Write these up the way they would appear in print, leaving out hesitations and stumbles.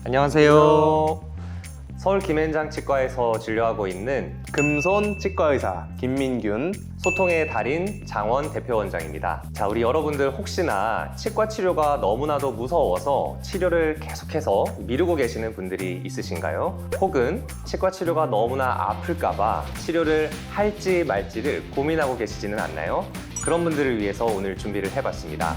안녕하세요. 서울 김앤장 치과에서 진료하고 있는 금손 치과의사 김민균. 소통의 달인 장원 대표원장입니다. 자, 우리 여러분들 혹시나 치과 치료가 너무나도 무서워서 치료를 계속해서 미루고 계시는 분들이 있으신가요? 혹은 치과 치료가 너무나 아플까봐 치료를 할지 말지를 고민하고 계시지는 않나요? 그런 분들을 위해서 오늘 준비를 해봤습니다.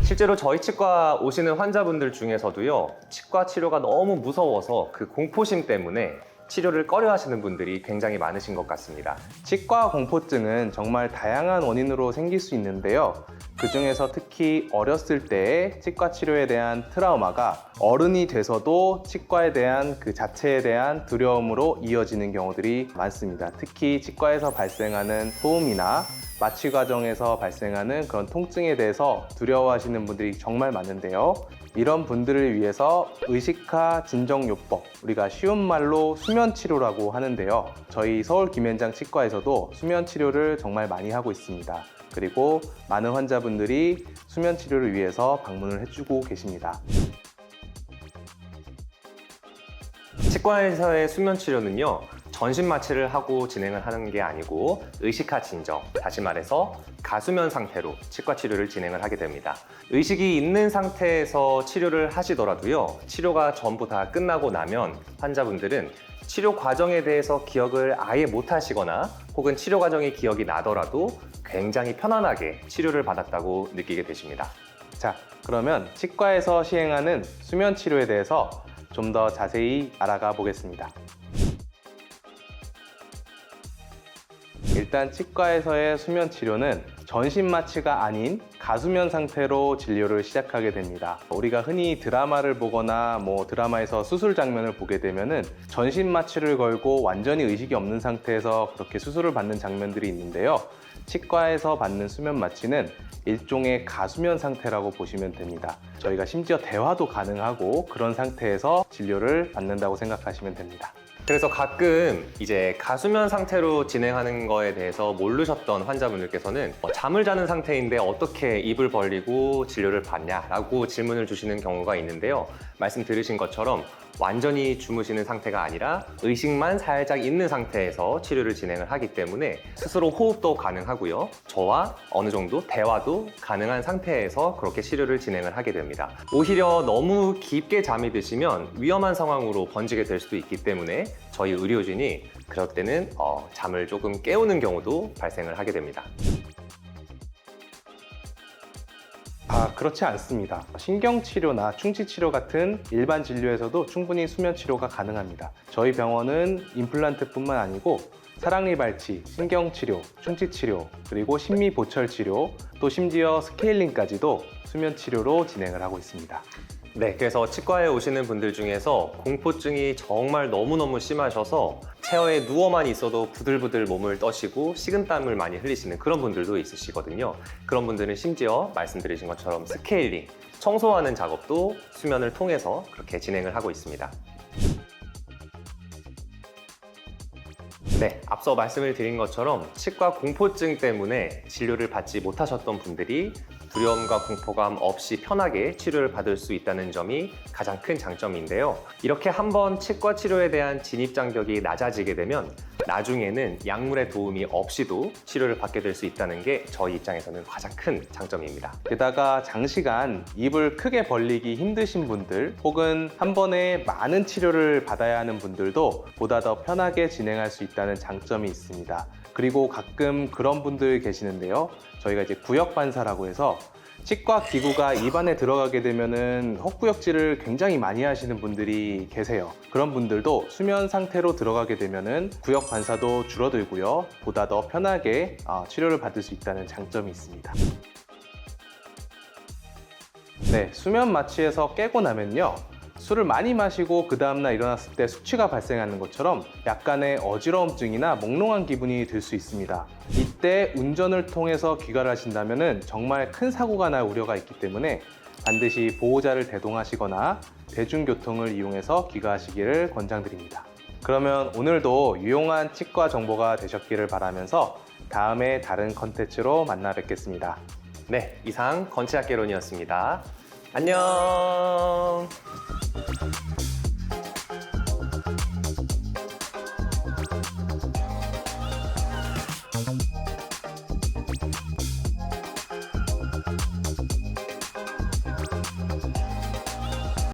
실제로 저희 치과 오시는 환자분들 중에서도요, 치과 치료가 너무 무서워서 그 공포심 때문에 치료를 꺼려 하시는 분들이 굉장히 많으신 것 같습니다. 치과 공포증은 정말 다양한 원인으로 생길 수 있는데요. 그 중에서 특히 어렸을 때의 치과 치료에 대한 트라우마가 어른이 돼서도 치과에 대한 그 자체에 대한 두려움으로 이어지는 경우들이 많습니다. 특히 치과에서 발생하는 소음이나 마취 과정에서 발생하는 그런 통증에 대해서 두려워하시는 분들이 정말 많은데요. 이런 분들을 위해서 의식화 진정요법, 우리가 쉬운 말로 수면치료라고 하는데요. 저희 서울 김앤장 치과에서도 수면치료를 정말 많이 하고 있습니다. 그리고 많은 환자분들이 수면치료를 위해서 방문을 해주고 계십니다. 치과에서의 수면 치료는요, 전신 마취를 하고 진행을 하는 게 아니고 의식화 진정, 다시 말해서 가수면 상태로 치과 치료를 진행을 하게 됩니다. 의식이 있는 상태에서 치료를 하시더라도요, 치료가 전부 다 끝나고 나면 환자분들은 치료 과정에 대해서 기억을 아예 못 하시거나 혹은 치료 과정의 기억이 나더라도 굉장히 편안하게 치료를 받았다고 느끼게 되십니다. 자, 그러면 치과에서 시행하는 수면 치료에 대해서 좀 더 자세히 알아가 보겠습니다. 일단 치과에서의 수면 치료는 전신 마취가 아닌 가수면 상태로 진료를 시작하게 됩니다. 우리가 흔히 드라마를 보거나 드라마에서 수술 장면을 보게 되면은 전신 마취를 걸고 완전히 의식이 없는 상태에서 그렇게 수술을 받는 장면들이 있는데요. 치과에서 받는 수면 마취는 일종의 가수면 상태라고 보시면 됩니다. 저희가 심지어 대화도 가능하고 그런 상태에서 진료를 받는다고 생각하시면 됩니다. 그래서 가끔 이제 가수면 상태로 진행하는 거에 대해서 모르셨던 환자분들께서는 잠을 자는 상태인데 어떻게 입을 벌리고 진료를 받냐라고 질문을 주시는 경우가 있는데요. 말씀 들으신 것처럼 완전히 주무시는 상태가 아니라 의식만 살짝 있는 상태에서 치료를 진행을 하기 때문에 스스로 호흡도 가능하고요. 저와 어느 정도 대화도 가능한 상태에서 그렇게 치료를 진행을 하게 됩니다. 오히려 너무 깊게 잠이 드시면 위험한 상황으로 번지게 될 수도 있기 때문에 저희 의료진이 그럴 때는 잠을 조금 깨우는 경우도 발생을 하게 됩니다. 그렇지 않습니다. 신경치료나 충치치료 같은 일반 진료에서도 충분히 수면치료가 가능합니다. 저희 병원은 임플란트뿐만 아니고 사랑니발치, 신경치료, 충치치료, 그리고 심미보철치료, 또 심지어 스케일링까지도 수면치료로 진행을 하고 있습니다. 네, 그래서 치과에 오시는 분들 중에서 공포증이 정말 너무너무 심하셔서 체어에 누워만 있어도 부들부들 몸을 떠시고 식은땀을 많이 흘리시는 그런 분들도 있으시거든요. 그런 분들은 심지어 말씀드리신 것처럼 스케일링, 청소하는 작업도 수면을 통해서 그렇게 진행을 하고 있습니다. 네, 앞서 말씀을 드린 것처럼 치과 공포증 때문에 진료를 받지 못하셨던 분들이 두려움과 공포감 없이 편하게 치료를 받을 수 있다는 점이 가장 큰 장점인데요. 이렇게 한번 치과 치료에 대한 진입 장벽이 낮아지게 되면 나중에는 약물의 도움이 없이도 치료를 받게 될 수 있다는 게 저희 입장에서는 가장 큰 장점입니다. 게다가 장시간 입을 크게 벌리기 힘드신 분들 혹은 한 번에 많은 치료를 받아야 하는 분들도 보다 더 편하게 진행할 수 있다는 장점이 있습니다. 그리고 가끔 그런 분들 계시는데요. 저희가 이제 구역반사라고 해서 치과 기구가 입 안에 들어가게 되면은 헛구역질을 굉장히 많이 하시는 분들이 계세요. 그런 분들도 수면 상태로 들어가게 되면은 구역 반사도 줄어들고요. 보다 더 편하게 치료를 받을 수 있다는 장점이 있습니다. 네, 수면 마취에서 깨고 나면요. 술을 많이 마시고 그 다음날 일어났을 때 숙취가 발생하는 것처럼 약간의 어지러움증이나 몽롱한 기분이 들 수 있습니다. 이때 운전을 통해서 귀가를 하신다면 정말 큰 사고가 날 우려가 있기 때문에 반드시 보호자를 대동하시거나 대중교통을 이용해서 귀가하시기를 권장드립니다. 그러면 오늘도 유용한 치과 정보가 되셨기를 바라면서 다음에 다른 컨텐츠로 만나 뵙겠습니다. 네, 이상 건치학개론이었습니다. 안녕.